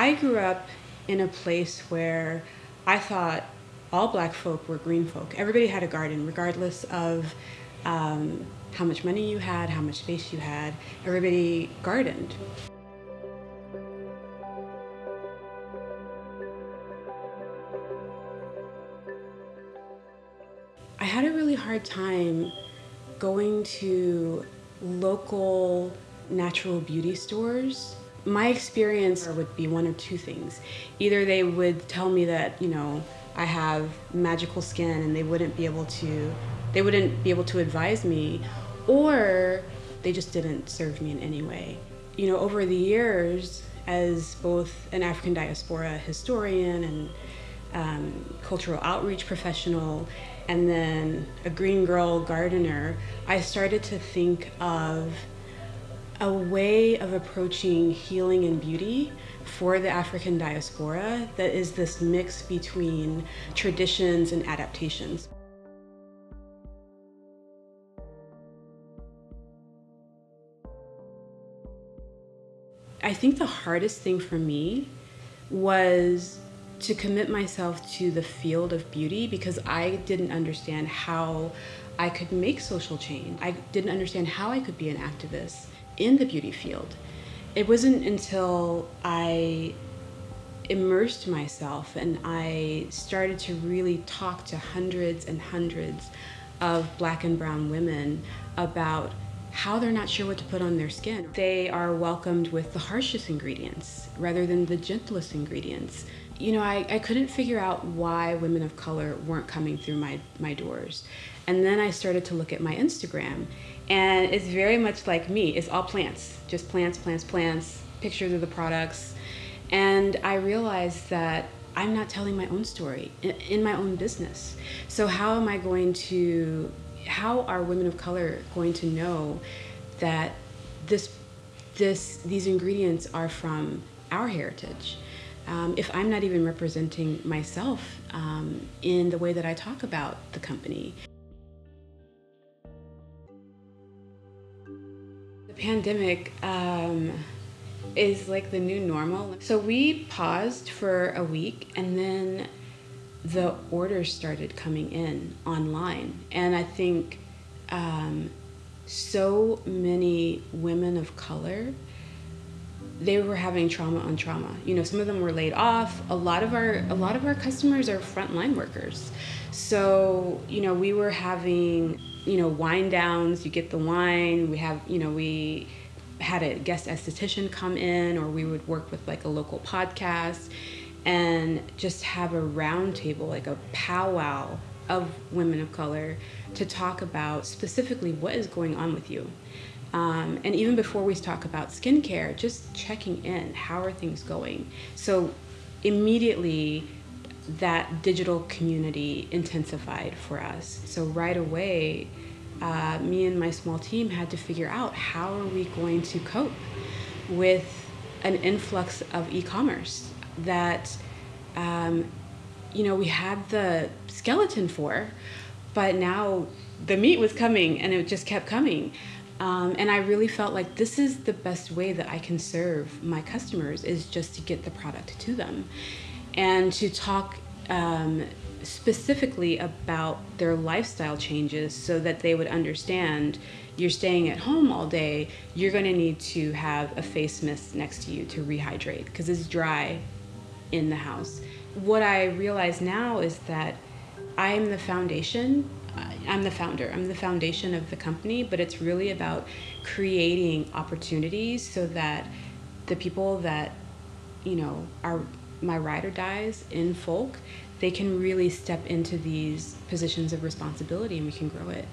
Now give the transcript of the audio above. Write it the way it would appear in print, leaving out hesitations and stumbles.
I grew up in a place where I thought all black folk were green folk. Everybody had a garden, regardless of how much money you had, how much space you had. Everybody gardened. I had a really hard time going to local natural beauty stores. My experience would be one of two things. Either they would tell me that, I have magical skin and they wouldn't be able to advise me, or they just didn't serve me in any way. Over the years, as both an African diaspora historian and cultural outreach professional, and then a green girl gardener, I started to think of a way of approaching healing and beauty for the African diaspora that is this mix between traditions and adaptations. I think the hardest thing for me was to commit myself to the field of beauty because I didn't understand how I could make social change. I didn't understand how I could be an activist in the beauty field. It wasn't until I immersed myself and I started to really talk to hundreds and hundreds of Black and brown women about how they're not sure what to put on their skin. They are welcomed with the harshest ingredients rather than the gentlest ingredients. I couldn't figure out why women of color weren't coming through my doors. And then I started to look at my Instagram, and it's very much like me. It's all plants, just plants, plants, plants, pictures of the products. And I realized that I'm not telling my own story in my own business. So how are women of color going to know that these ingredients are from our heritage? If I'm not even representing myself in the way that I talk about the company. The pandemic is like the new normal. So we paused for a week, and then the orders started coming in online. And I think so many women of color, they were having trauma on trauma. Some of them were laid off. A lot of our customers are frontline workers. So, we were having, wine downs. You get the wine. We had a guest esthetician come in, or we would work with like a local podcast and just have a round table, like a powwow of women of color to talk about specifically what is going on with you. And even before we talk about skincare, just checking in, how are things going? So immediately that digital community intensified for us. So right away, me and my small team had to figure out how are we going to cope with an influx of e-commerce that, we had the skeleton for, but now the meat was coming and it just kept coming. And I really felt like this is the best way that I can serve my customers, is just to get the product to them and to talk specifically about their lifestyle changes so that they would understand you're staying at home all day, you're going to need to have a face mist next to you to rehydrate because it's dry in the house. What I realize now is that I'm the foundation. I'm the founder. I'm the foundation of the company, but it's really about creating opportunities so that the people that, are my ride or dies in Pholk, they can really step into these positions of responsibility and we can grow it.